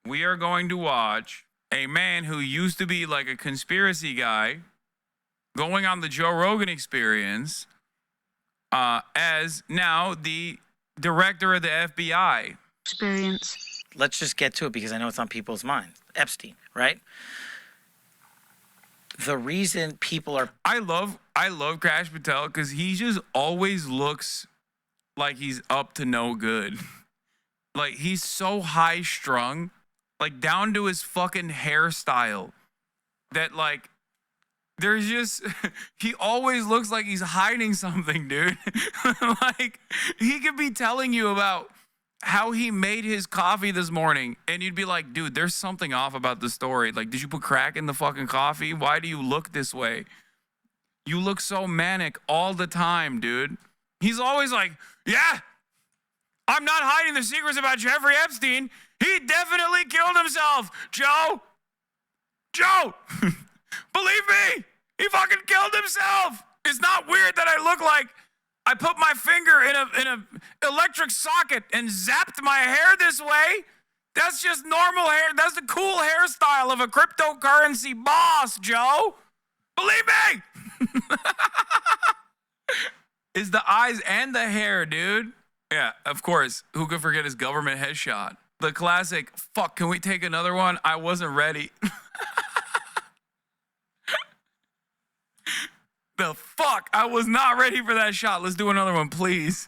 we are going to watch a man who used to be like a conspiracy guy going on the Joe Rogan Experience as now the director of the FBI. Experience. Let's just get to it because I know it's on people's minds. Epstein, right? The reason people are... I love Kash Patel because he just always looks like he's up to no good. Like, he's so high strung, like down to his fucking hairstyle, that like there's just he always looks like he's hiding something, dude. Like, he could be telling you about how he made his coffee this morning, and you'd be like, dude, there's something off about the story. Like, did you put crack in the fucking coffee? Why do you look this way? You look so manic all the time, dude. He's always like, yeah, I'm not hiding the secrets about Jeffrey Epstein. He definitely killed himself, Joe. Believe me, he fucking killed himself. It's not weird that I look like I put my finger in a electric socket and zapped my hair this way. That's just normal hair. That's the cool hairstyle of a cryptocurrency boss, Joe. Believe me. It's the eyes and the hair, dude. Yeah, of course. Who could forget his government headshot? The classic, fuck, can we take another one? I wasn't ready. The fuck? I was not ready for that shot. Let's do another one, please.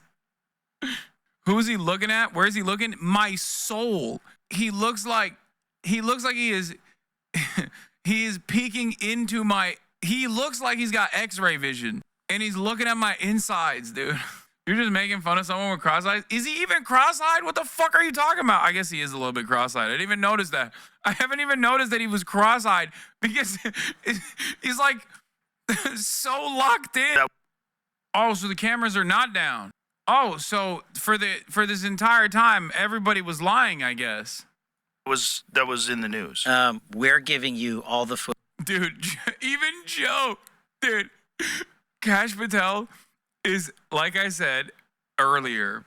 Who is he looking at? Where is he looking? My soul. He looks like he is he is peeking into my, he looks like he's got x-ray vision and he's looking at my insides, dude. You're just making fun of someone with cross-eyed? Is he even cross-eyed? What the fuck are you talking about? I guess he is a little bit cross-eyed. I didn't even notice that. I haven't even noticed that he was cross-eyed because he's like so locked in. Oh, so the cameras are not down. Oh, so for this entire time, everybody was lying, I guess. That was in the news. We're giving you all the footage. Dude, even Joe, dude, Kash Patel is, like I said earlier,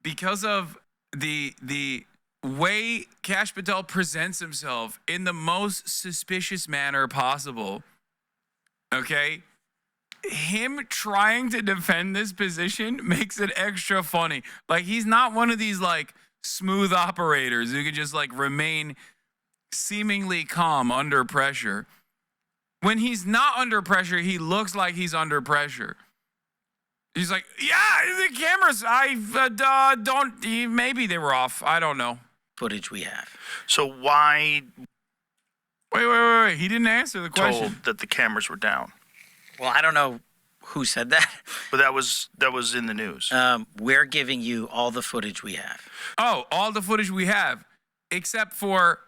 because of the way Kash Patel presents himself in the most suspicious manner possible, okay? Him trying to defend this position makes it extra funny. Like, he's not one of these like smooth operators who can just like remain seemingly calm under pressure. When he's not under pressure, he looks like he's under pressure. He's like, yeah, the cameras, maybe they were off. I don't know. Footage we have. So why Wait. He didn't answer the question. told that the cameras were down? Well, I don't know who said that. But that was in the news. We're giving you all the footage we have. Oh, all the footage we have, except for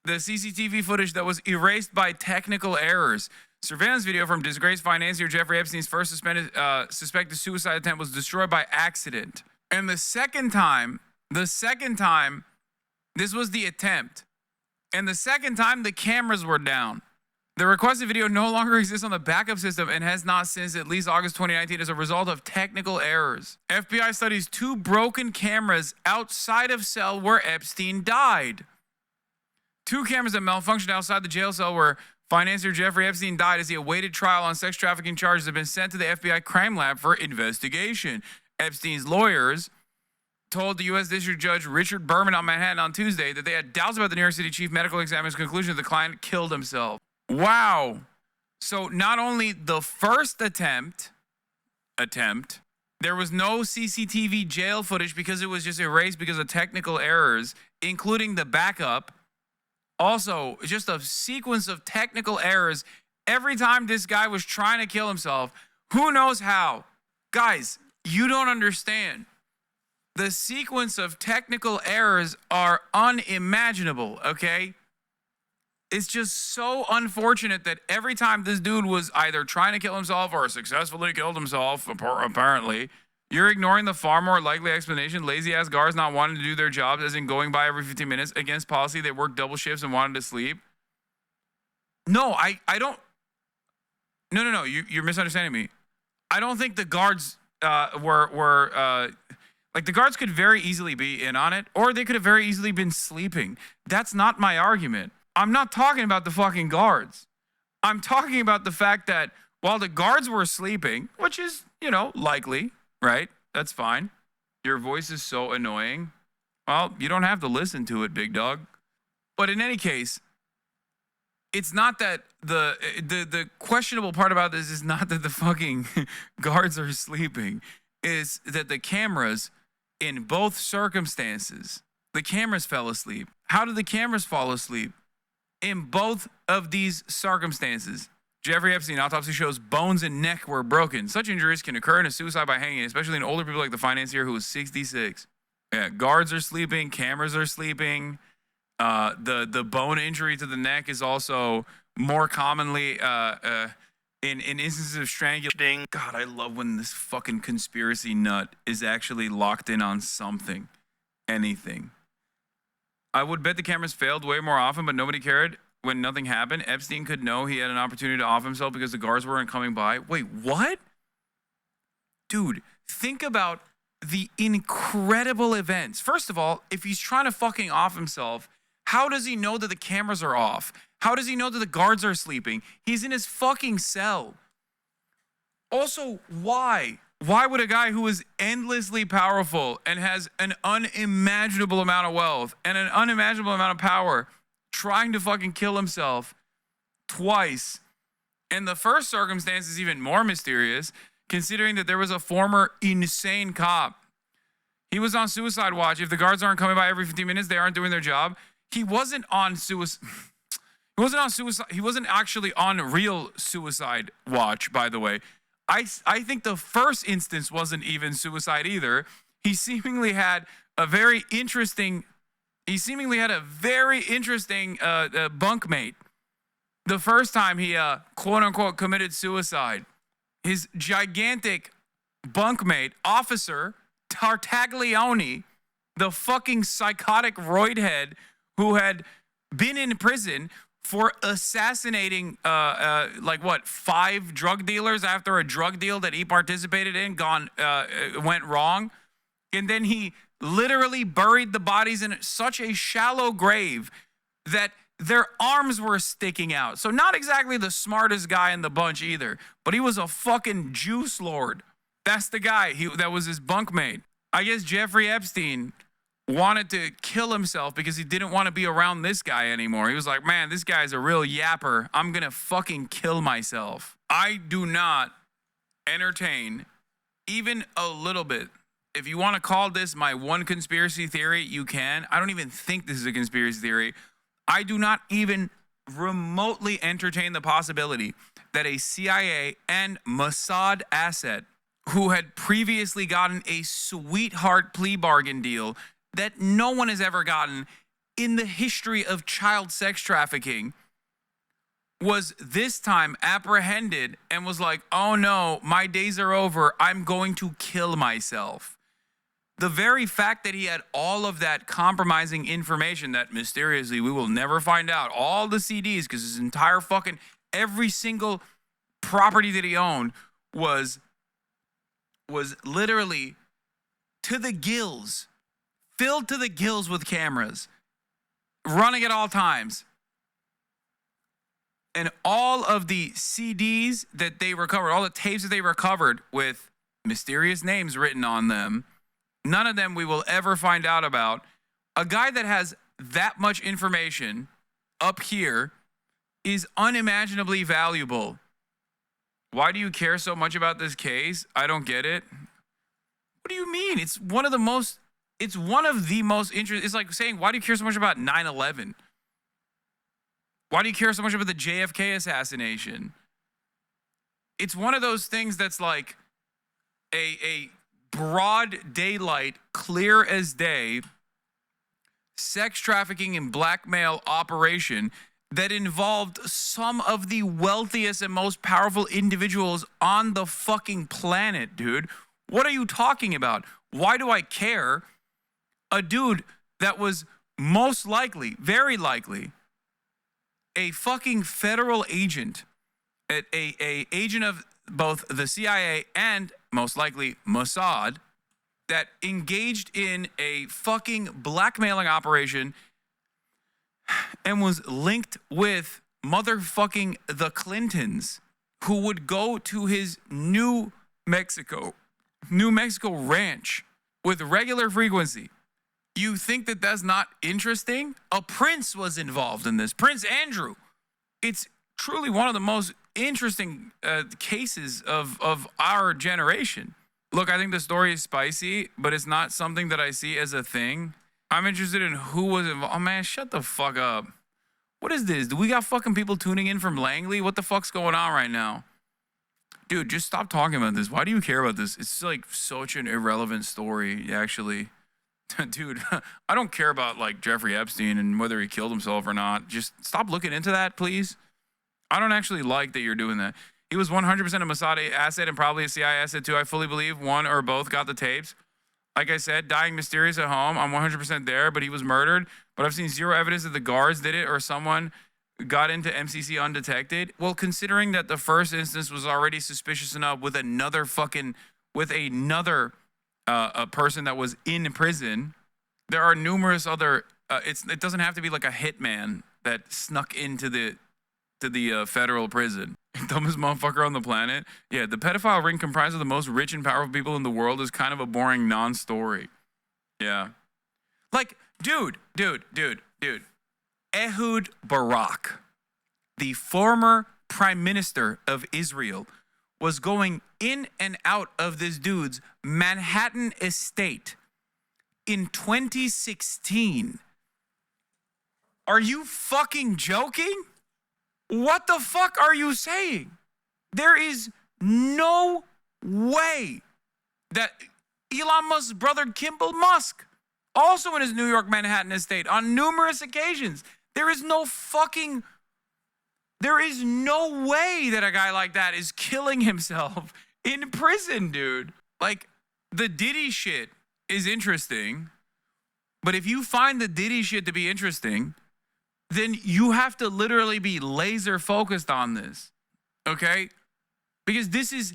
the CCTV footage that was erased by technical errors. Surveillance video from disgraced financier Jeffrey Epstein's first suspected suicide attempt was destroyed by accident. And the second time, this was the attempt. And the second time, the cameras were down. The requested video no longer exists on the backup system and has not since at least August 2019 as a result of technical errors. FBI studies 2 broken cameras outside of cell where Epstein died. 2 cameras that malfunctioned outside the jail cell where financier Jeffrey Epstein died as he awaited trial on sex trafficking charges have been sent to the FBI crime lab for investigation. Epstein's lawyers told the U.S. District Judge Richard Berman on Manhattan on Tuesday that they had doubts about the New York City chief medical examiner's conclusion that the client killed himself. Wow. So not only the first attempt, there was no CCTV jail footage because it was just erased because of technical errors, including the backup. Also, just a sequence of technical errors every time this guy was trying to kill himself. Who knows how? Guys, you don't understand. The sequence of technical errors are unimaginable, okay? It's just so unfortunate that every time this dude was either trying to kill himself or successfully killed himself, apparently, you're ignoring the far more likely explanation. Lazy-ass guards not wanting to do their jobs, as in going by every 15 minutes, against policy. They worked double shifts and wanted to sleep. No, I don't. No. You're misunderstanding me. I don't think the guards were Like, the guards could very easily be in on it, or they could have very easily been sleeping. That's not my argument. I'm not talking about the fucking guards. I'm talking about the fact that while the guards were sleeping, which is, likely, right? That's fine. Your voice is so annoying. Well, you don't have to listen to it, big dog. But in any case, it's not that the questionable part about this is not that the fucking guards are sleeping, is that the cameras in both circumstances, the cameras fell asleep. How did the cameras fall asleep? In both of these circumstances, Jeffrey Epstein autopsy shows bones and neck were broken. Such injuries can occur in a suicide by hanging, especially in older people like the financier who was 66. Yeah, guards are sleeping, cameras are sleeping. The bone injury to the neck is also more commonly in instances of strangulation. God, I love when this fucking conspiracy nut is actually locked in on something, anything. I would bet the cameras failed way more often, but nobody cared when nothing happened. Epstein could know he had an opportunity to off himself because the guards weren't coming by. Wait, what? Dude, think about the incredible events. First of all, if he's trying to fucking off himself, how does he know that the cameras are off? How does he know that the guards are sleeping? He's in his fucking cell. Also, why? Why would a guy who is endlessly powerful and has an unimaginable amount of wealth and an unimaginable amount of power trying to fucking kill himself twice? And the first circumstance is even more mysterious, considering that there was a former insane cop. He was on suicide watch. If the guards aren't coming by every 15 minutes, they aren't doing their job. He wasn't on suicide. He wasn't on suicide. He wasn't actually on real suicide watch, by the way. I think the first instance wasn't even suicide either. He seemingly had a very interesting bunkmate. The first time he quote unquote committed suicide, his gigantic bunkmate, Officer Tartaglione, the fucking psychotic roid head who had been in prison for assassinating 5 drug dealers after a drug deal that he participated in went wrong. And then he literally buried the bodies in such a shallow grave that their arms were sticking out. So not exactly the smartest guy in the bunch either, but he was a fucking juice lord. That's the guy. That was his bunkmate. I guess Jeffrey Epstein wanted to kill himself because he didn't want to be around this guy anymore. He was like, man, this guy's a real yapper. I'm going to fucking kill myself. I do not entertain even a little bit. If you want to call this my one conspiracy theory, you can. I don't even think this is a conspiracy theory. I do not even remotely entertain the possibility that a CIA and Mossad asset who had previously gotten a sweetheart plea bargain deal that no one has ever gotten in the history of child sex trafficking was this time apprehended and was like, oh no, my days are over. I'm going to kill myself. The very fact that he had all of that compromising information that mysteriously we will never find out, all the CDs, because his entire fucking, every single property that he owned was literally to the gills, filled to the gills with cameras, running at all times. And all of the CDs that they recovered, all the tapes that they recovered with mysterious names written on them, none of them we will ever find out about. A guy that has that much information up here is unimaginably valuable. Why do you care so much about this case? I don't get it. What do you mean? It's one of the most interesting. It's like saying, why do you care so much about 9/11? Why do you care so much about the JFK assassination? It's one of those things that's like a broad daylight, clear as day, sex trafficking and blackmail operation that involved some of the wealthiest and most powerful individuals on the fucking planet, dude. What are you talking about? Why do I care? A dude that was most likely, very likely, a fucking federal agent, a agent of both the CIA and most likely Mossad, that engaged in a fucking blackmailing operation and was linked with motherfucking the Clintons, who would go to his New Mexico ranch with regular frequency. You think that that's not interesting? A prince was involved in this, Prince Andrew. It's truly one of the most interesting cases of our generation. Look, I think the story is spicy, but it's not something that I see as a thing. I'm interested in who was involved. Oh, man, shut the fuck up. What is this? Do we got fucking people tuning in from Langley? What the fuck's going on right now? Dude, just stop talking about this. Why do you care about this? It's like such an irrelevant story, actually. Dude, I don't care about like Jeffrey Epstein and whether he killed himself or not. Just stop looking into that, please. I don't actually like that you're doing that. He was 100% a Mossad asset and probably a CIA asset too. I fully believe one or both got the tapes. Like I said, dying mysterious at home. I'm 100% there, but he was murdered. But I've seen zero evidence that the guards did it or someone got into MCC undetected. Well, considering that the first instance was already suspicious enough with another person that was in prison, there are numerous other. It doesn't have to be like a hitman that snuck into the federal prison. Dumbest motherfucker on the planet. Yeah, the pedophile ring comprised of the most rich and powerful people in the world is kind of a boring non-story. Yeah. Like, dude. Ehud Barak, the former prime minister of Israel, was going in and out of this dude's Manhattan estate in 2016. Are you fucking joking? What the fuck are you saying? There is no way that Elon Musk's brother Kimball Musk, also in his New York Manhattan estate on numerous occasions, there is no way that a guy like that is killing himself in prison, dude. Like, the Diddy shit is interesting, but if you find the Diddy shit to be interesting, then you have to literally be laser focused on this, okay? Because this is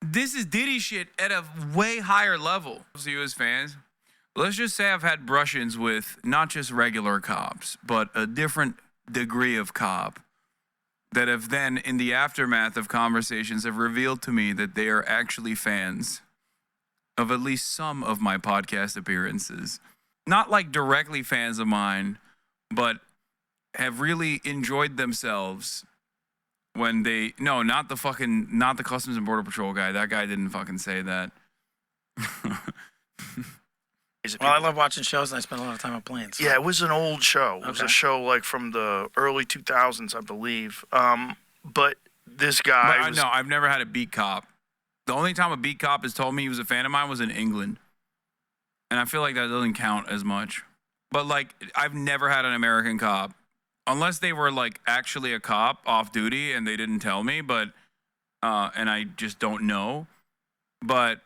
Diddy shit at a way higher level. So you as fans, let's just say I've had brush-ins with not just regular cops, but a different degree of cop that have then, in the aftermath of conversations, have revealed to me that they are actually fans of at least some of my podcast appearances. Not like directly fans of mine, but have really enjoyed themselves when they, no, not the Customs and Border Patrol guy. That guy didn't fucking say that. Well, I love watching shows and I spend a lot of time on planes. So. Yeah, it was an old show. It was a show like from the early 2000s, I believe. But this guy No, I've never had a beat cop. The only time a beat cop has told me he was a fan of mine was in England. And I feel like that doesn't count as much. But like, I've never had an American cop. Unless they were like actually a cop off duty and they didn't tell me, but and I just don't know. But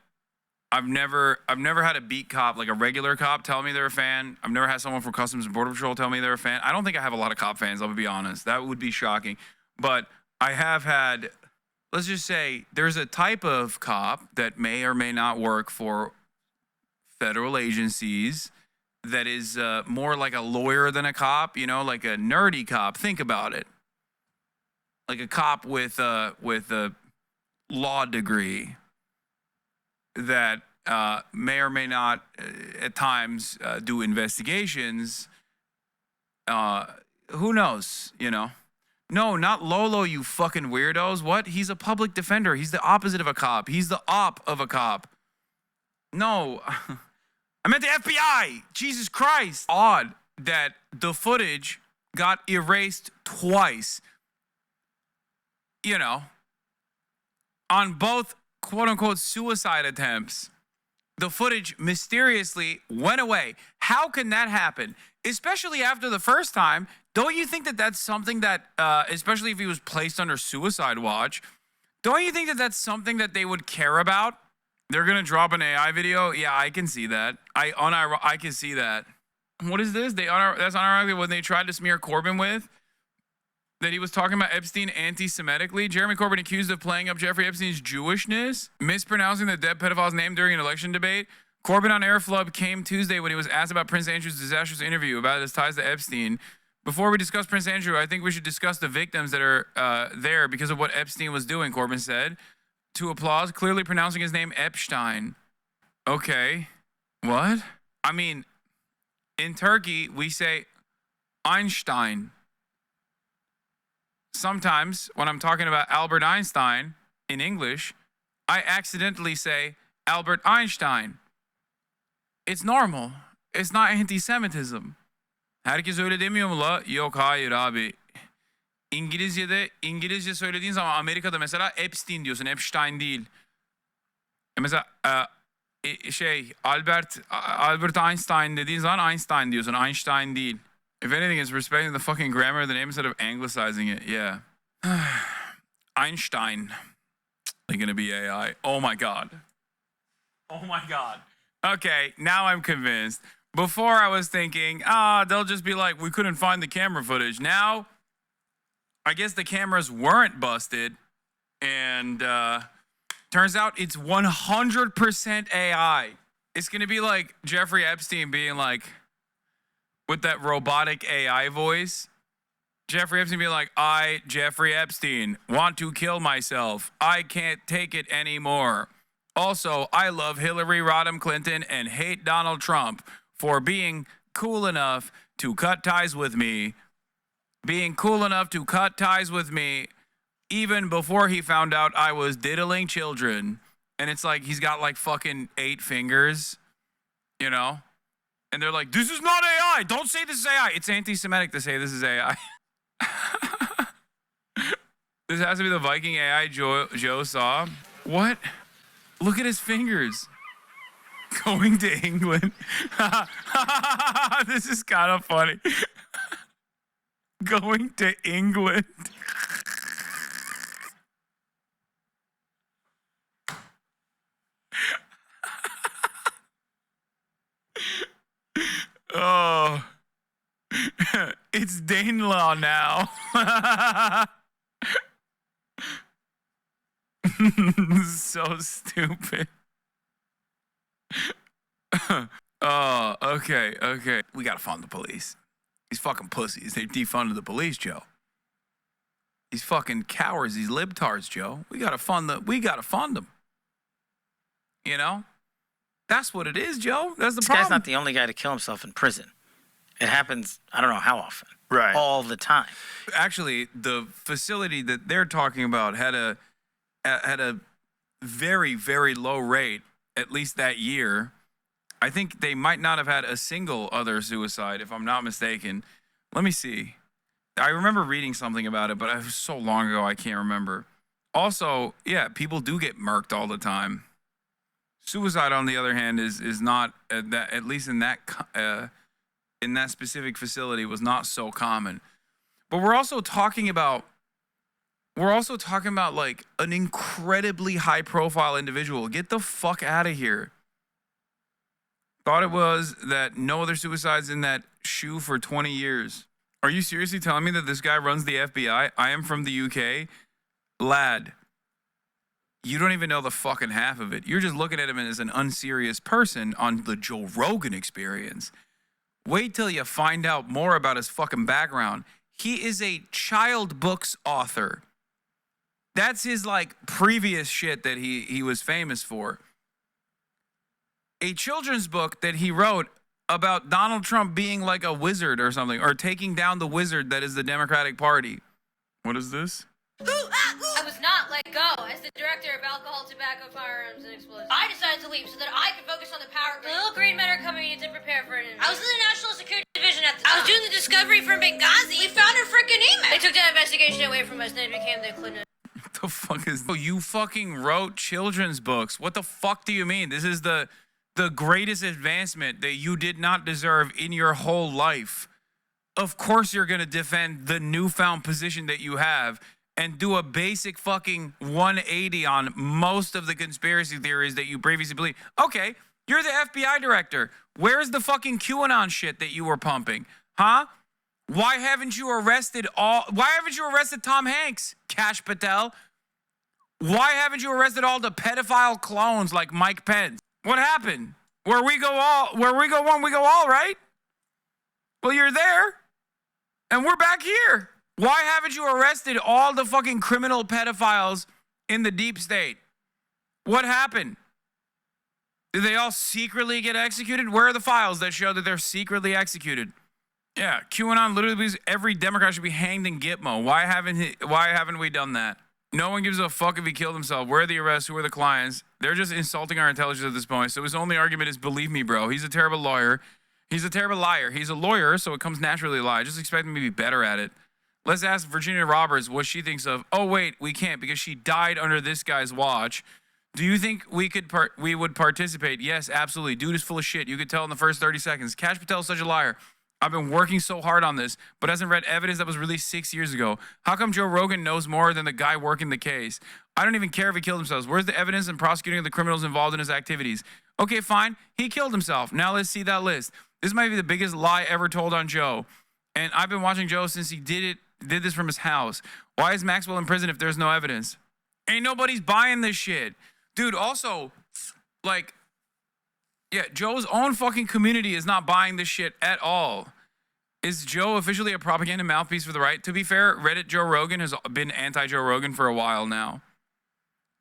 I've never had a beat cop, like a regular cop, tell me they're a fan. I've never had someone from Customs and Border Patrol tell me they're a fan. I don't think I have a lot of cop fans, I'll be honest. That would be shocking. But I have had, let's just say, there's a type of cop that may or may not work for federal agencies that is more like a lawyer than a cop, you know, like a nerdy cop. Think about it. Like a cop with a law degree that may or may not at times do investigations. Who knows, you know? No, not Lolo, you fucking weirdos. What? He's a public defender. He's the opposite of a cop. He's the op of a cop. No. I meant the FBI. Jesus Christ. Odd that the footage got erased twice. You know, on both quote unquote suicide attempts, the footage mysteriously went away. How can that happen? Especially after the first time. Don't you think that that's something that, especially if he was placed under suicide watch, don't you think that that's something that they would care about? They're going to drop an AI video? Yeah, I can see that. I can see that. What is this? That's unironically what they tried to smear Corbyn with? That he was talking about Epstein anti-Semitically? Jeremy Corbyn accused of playing up Jeffrey Epstein's Jewishness? Mispronouncing the dead pedophile's name during an election debate? Corbyn on Airflub came Tuesday when he was asked about Prince Andrew's disastrous interview about his ties to Epstein. Before we discuss Prince Andrew, I think we should discuss the victims that are there because of what Epstein was doing, Corbyn said. To applause, clearly pronouncing his name Epstein. Okay. What? I mean, in Turkey, we say Einstein. Sometimes, when I'm talking about Albert Einstein in English, I accidentally say Albert Einstein. It's normal. It's not anti-Semitism. Herkes öyle demiyor mu la? Yok, hayır abi. İngilizce söylediğin zaman Amerika'da mesela Epstein diyorsun, Epstein değil. Mesela Albert Einstein dediğin zaman Einstein diyorsun, Einstein değil. If anything, it's respecting the fucking grammar of the name instead of anglicizing it. Yeah. Einstein. They're gonna be AI. Oh my god. Oh my god. Okay, now I'm convinced. Before I was thinking, they'll just be like, we couldn't find the camera footage. Now, I guess the cameras weren't busted. And turns out it's 100% AI. It's gonna be like Jeffrey Epstein being like, with that robotic AI voice. Jeffrey Epstein being like, I, Jeffrey Epstein, want to kill myself. I can't take it anymore. Also, I love Hillary Rodham Clinton and hate Donald Trump for being cool enough to cut ties with me. Being cool enough to cut ties with me even before he found out I was diddling children. And it's like he's got like fucking 8 fingers, you know? And they're like, this is not AI. Don't say this is AI. It's anti-Semitic to say this is AI. This has to be the Viking AI Joe saw. What? Look at his fingers. Going to England. This is kind of funny. Going to England. Oh. It's Danelaw now. So stupid. Oh, okay. We gotta fund the police. These fucking pussies. They defunded the police, Joe. These fucking cowards, these libtards, Joe. We gotta fund them. You know? That's what it is, Joe. That's the problem. This guy's not the only guy to kill himself in prison. It happens, I don't know how often. Right. All the time. Actually, the facility that they're talking about had a very, very low rate, at least that year. I think they might not have had a single other suicide, if I'm not mistaken. Let me see. I remember reading something about it, but it was so long ago I can't remember. Also, yeah, people do get murked all the time. Suicide, on the other hand, is not at least in that specific facility was not so common. But we're also talking about like an incredibly high profile individual. Get the fuck out of here. Thought it was that no other suicides in that shoe for 20 years. Are you seriously telling me that this guy runs the FBI? I am from the UK. Lad, you don't even know the fucking half of it. You're just looking at him as an unserious person on the Joe Rogan Experience. Wait till you find out more about his fucking background. He is a child books author. That's his like previous shit that he was famous for. A children's book that he wrote about Donald Trump being like a wizard or something, or taking down the wizard that is the Democratic Party. What is this? I was not let go as the director of alcohol, tobacco, firearms, and explosives. I decided to leave so that I could focus on the power. The little green men are coming in to prepare for an invasion. I was in the National Security Division at the time. I was doing the discovery from Benghazi. We found her freaking email. They took that investigation away from us, and it became the Clinton. What the fuck is this? You fucking wrote children's books. What the fuck do you mean? This is the greatest advancement that you did not deserve in your whole life. Of course you're going to defend the newfound position that you have and do a basic fucking 180 on most of the conspiracy theories that you previously believed. Okay, you're the FBI director. Where's the fucking QAnon shit that you were pumping? Huh? Why haven't you arrested Tom Hanks, Kash Patel? Why haven't you arrested all the pedophile clones like Mike Pence? What happened? Where we go one, we go all, right? Well, you're there, and we're back here. Why haven't you arrested all the fucking criminal pedophiles in the deep state? What happened? Did they all secretly get executed? Where are the files that show that they're secretly executed? Yeah, QAnon literally believes every Democrat should be hanged in Gitmo. Why haven't we done that? No one gives a fuck if he killed himself. Where are the arrests? Who are the clients? They're just insulting our intelligence at this point. So his only argument is, believe me, bro. He's a terrible lawyer. He's a terrible liar. He's a lawyer, so it comes naturally to lie. Just expect him to be better at it. Let's ask Virginia Roberts what she thinks of. Oh, wait, we can't because she died under this guy's watch. Do you think we would participate? Yes, absolutely. Dude is full of shit. You could tell in the first 30 seconds. Kash Patel is such a liar. I've been working so hard on this, but hasn't read evidence that was released 6 years ago. How come Joe Rogan knows more than the guy working the case? I don't even care if he killed himself. Where's the evidence in prosecuting the criminals involved in his activities? Okay, fine. He killed himself. Now let's see that list. This might be the biggest lie ever told on Joe. And I've been watching Joe since he did this from his house. Why is Maxwell in prison if there's no evidence? Ain't nobody's buying this shit. Dude, also, like, yeah, Joe's own fucking community is not buying this shit at all. Is Joe officially a propaganda mouthpiece for the right? To be fair, Reddit Joe Rogan has been anti-Joe Rogan for a while now.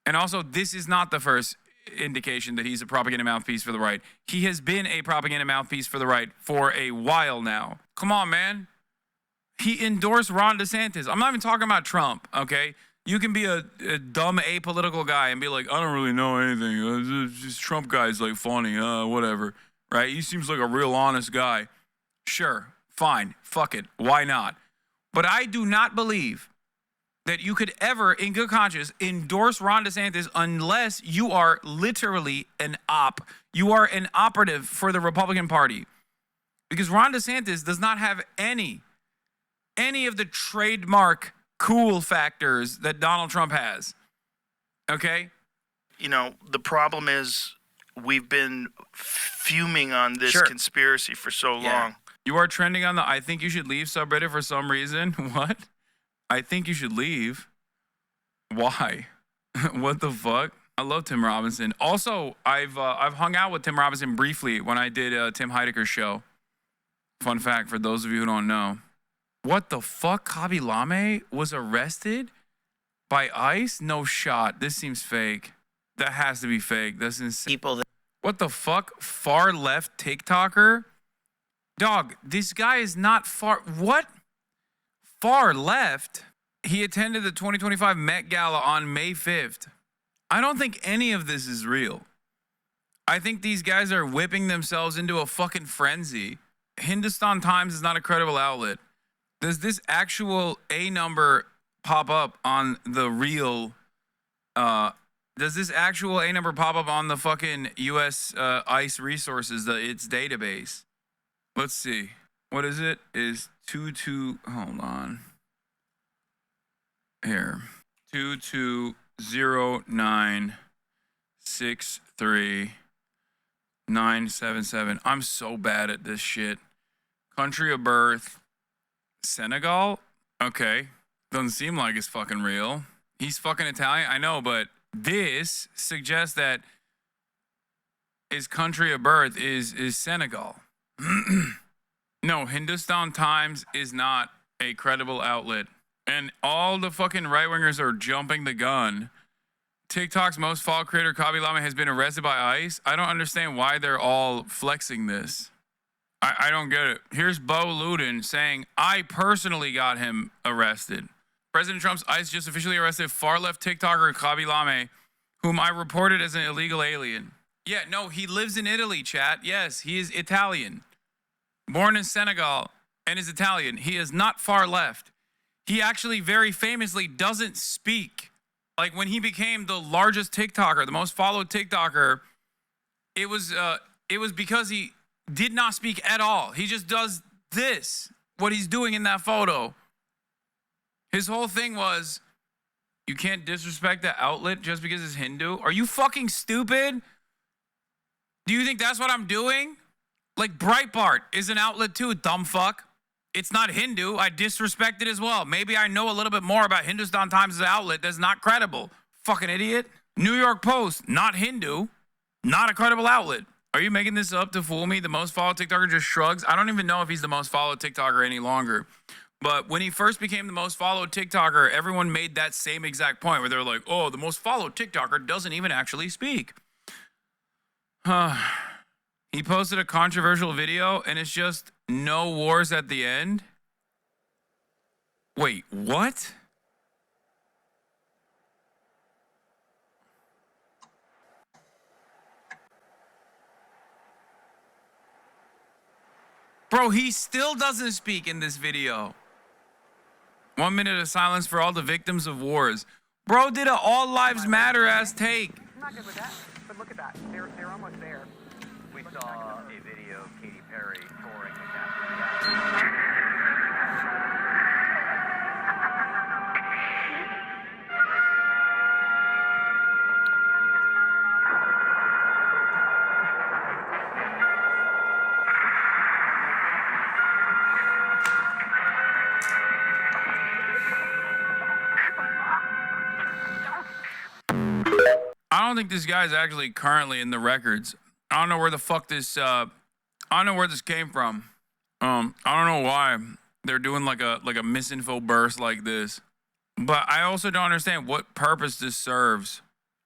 And also, this is not the first indication that he's a propaganda mouthpiece for the right. He has been a propaganda mouthpiece for the right for a while now. Come on, man. He endorsed Ron DeSantis. I'm not even talking about Trump, okay? You can be a dumb apolitical guy and be like, I don't really know anything. This Trump guy's like funny, whatever, right? He seems like a real honest guy. Sure, fine, fuck it, why not? But I do not believe that you could ever, in good conscience, endorse Ron DeSantis unless you are literally an op. You are an operative for the Republican Party. Because Ron DeSantis does not have any of the trademark cool factors that Donald Trump has. Okay? You know, the problem is we've been fuming on this conspiracy for so long. You are trending on the I think you should leave subreddit for some reason. What? I think you should leave. Why? What the fuck? I love Tim Robinson. Also, I've hung out with Tim Robinson briefly when I did Tim Heidecker's show. Fun fact for those of you who don't know. What the fuck? Kabi Lame was arrested by ICE? No shot. This seems fake. That has to be fake. That's insane. What the fuck? Far left TikToker? Dog, this guy is not far. What? Far left? He attended the 2025 Met Gala on May 5th. I don't think any of this is real. I think these guys are whipping themselves into a fucking frenzy. Hindustan Times is not a credible outlet. Does this actual A number pop up on the real, does this actual A number pop up on the fucking U.S. ICE resources, its database? Let's see. What is it? Is 22, hold on. Here. 220963977. I'm so bad at this shit. Country of birth. Senegal? Okay. Doesn't seem like it's fucking real. He's fucking Italian. I know, but this suggests that his country of birth is Senegal. No, Hindustan Times is not a credible outlet. And all the fucking right-wingers are jumping the gun. TikTok's most followed creator, Kabi Lame, has been arrested by ICE. I don't understand why they're all flexing this. I don't get it. Here's Bo Ludin saying, I personally got him arrested. President Trump's ICE just officially arrested far-left TikToker Kabi Lame, whom I reported as an illegal alien. Yeah, no, he lives in Italy, chat. Yes, he is Italian. Born in Senegal and is Italian. He is not far left. He actually very famously doesn't speak. Like when he became the largest TikToker, the most followed TikToker, it was because he did not speak at all. He just does this, what he's doing in that photo. His whole thing was, you can't disrespect the outlet just because it's Hindu. Are you fucking stupid? Do you think that's what I'm doing? Like Breitbart is an outlet too, dumb fuck. It's not Hindu. I disrespect it as well. Maybe I know a little bit more about Hindustan Times as an outlet that's not credible. Fucking idiot. New York Post, not Hindu, not a credible outlet. Are you making this up to fool me? The most followed TikToker just shrugs. I don't even know if he's the most followed TikToker any longer. But when he first became the most followed TikToker, everyone made that same exact point where they're like, oh, the most followed TikToker doesn't even actually speak. He posted a controversial video and it's just no wars at the end. Wait, what? Bro, he still doesn't speak in this video. 1 minute of silence for all the victims of wars. Bro did an all lives matter ass take. I'm not good with that, but look at that. They're almost there. We saw a video of Katy Perry touring the Capitol. I don't think this guy's actually currently in the records. I don't know where the fuck this I don't know where this came from. I don't know why they're doing like a misinfo burst like this. But I also don't understand what purpose this serves.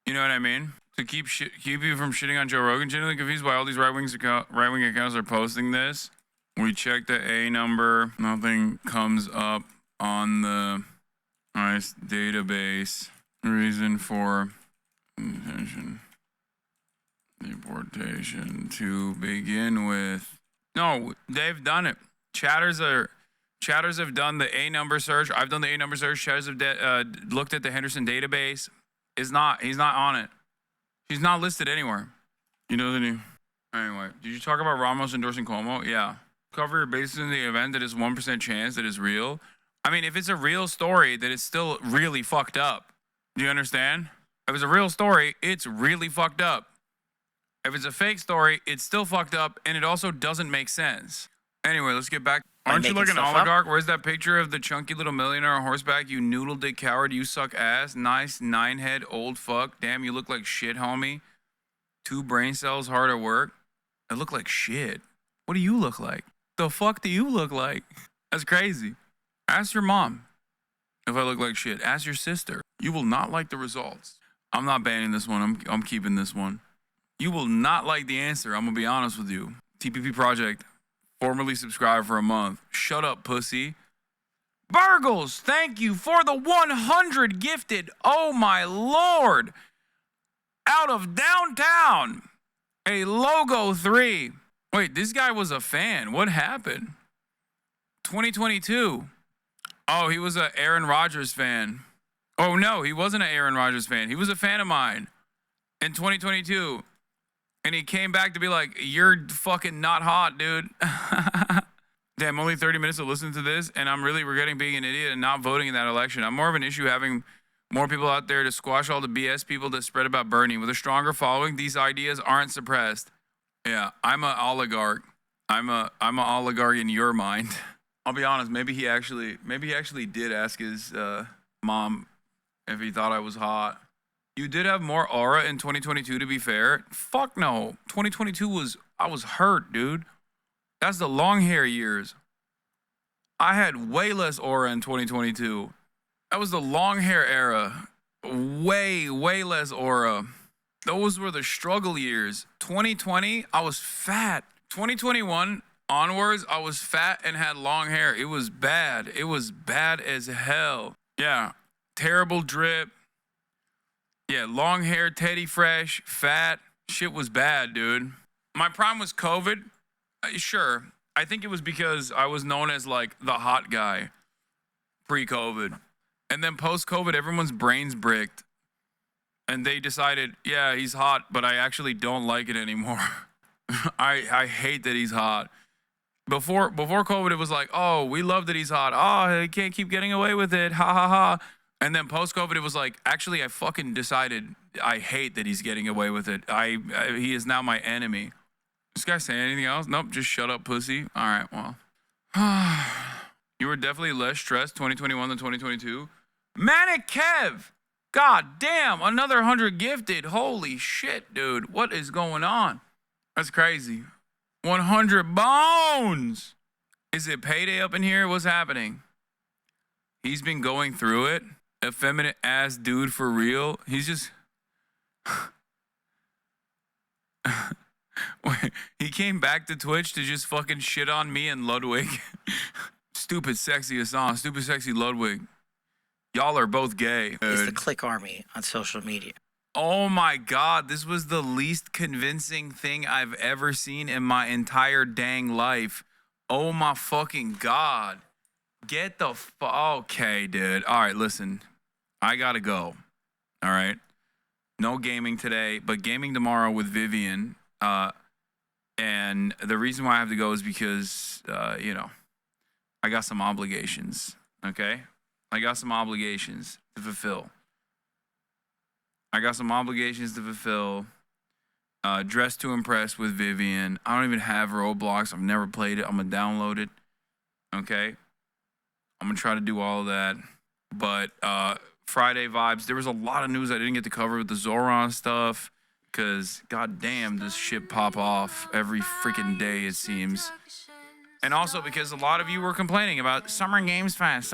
You know what I mean? To keep you from shitting on Joe Rogan. Genuinely confused why all these right-wing accounts are posting this. We checked the A number. Nothing comes up on the ICE database. Reason for deportation to begin with. No, they've done it. Chatters have done the A number search. I've done the A number search. Chatters have looked at the Henderson database. He's not on it. He's not listed anywhere. You know the anyway. Did you talk about Ramos endorsing Cuomo? Yeah. Cover your bases in the event that it's 1% chance that it's real. I mean, if it's a real story, that it's still really fucked up. Do you understand? If it's a real story, it's really fucked up. If it's a fake story, it's still fucked up, and it also doesn't make sense. Anyway, let's get back. Aren't you like an oligarch? Where's that picture of the chunky little millionaire on horseback? You noodle dick coward. You suck ass. Nice 9-head old fuck. Damn, you look like shit, homie. 2 brain cells hard at work. I look like shit. What do you look like? The fuck do you look like? That's crazy. Ask your mom if I look like shit. Ask your sister. You will not like the results. I'm not banning this one. I'm keeping this one. You will not like the answer. I'm going to be honest with you. TPP Project, formerly subscribed for a month. Shut up, pussy. Burgles, thank you for the 100 gifted. Oh, my Lord. Out of downtown. A logo 3. Wait, this guy was a fan. What happened? 2022. Oh, he was an Aaron Rodgers fan. Oh, no, he wasn't an Aaron Rodgers fan. He was a fan of mine in 2022. And he came back to be like, you're fucking not hot, dude. Damn, only 30 minutes to listen to this, and I'm really regretting being an idiot and not voting in that election. I'm more of an issue having more people out there to squash all the BS people that spread about Bernie. With a stronger following, these ideas aren't suppressed. Yeah, I'm an oligarch. I'm an oligarch in your mind. I'll be honest, maybe he actually did ask his mom if he thought I was hot. You did have more aura in 2022, to be fair. Fuck no. 2022 I was hurt, dude. That's the long hair years. I had way less aura in 2022. That was the long hair era. Way less aura. Those were the struggle years. 2020, I was fat. 2021 onwards, I was fat and had long hair. It was bad. It was bad as hell. Yeah. Terrible drip. Yeah, long hair, Teddy Fresh, fat. Shit was bad, dude. My prime was COVID. Sure. I think it was because I was known as like the hot guy pre-COVID. And then post-COVID, everyone's brains bricked. And they decided, yeah, he's hot, but I actually don't like it anymore. I hate that he's hot. Before COVID, it was like, oh, we love that he's hot. Oh, he can't keep getting away with it. Ha, ha, ha. And then post-COVID, it was like, actually, I fucking decided I hate that he's getting away with it. He is now my enemy. This guy saying anything else? Nope, just shut up, pussy. All right, well. You were definitely less stressed 2021 than 2022. Manic Kev! God damn, another 100 gifted. Holy shit, dude. What is going on? That's crazy. 100 bones. Is it payday up in here? What's happening? He's been going through it. Effeminate ass dude for real. He's just... He came back to Twitch to just fucking shit on me and Ludwig. Stupid sexy Hasan. Stupid sexy Ludwig. Y'all are both gay. It's the click army on social media. Oh my God, this was the least convincing thing I've ever seen in my entire dang life. Oh my fucking God. Get the okay, dude. All right, listen. I gotta go. All right. No gaming today, but gaming tomorrow with Vivian. And the reason why I have to go is because, you know, I got some obligations. Okay? I got some obligations to fulfill. Dress to Impress with Vivian. I don't even have Roblox. I've never played it. I'm going to download it. Okay? I'm going to try to do all of that. But Friday vibes. There was a lot of news I didn't get to cover with the Zoran stuff. Because, goddamn, this shit pop off every freaking day, it seems. And also because a lot of you were complaining about Summer Games Fest.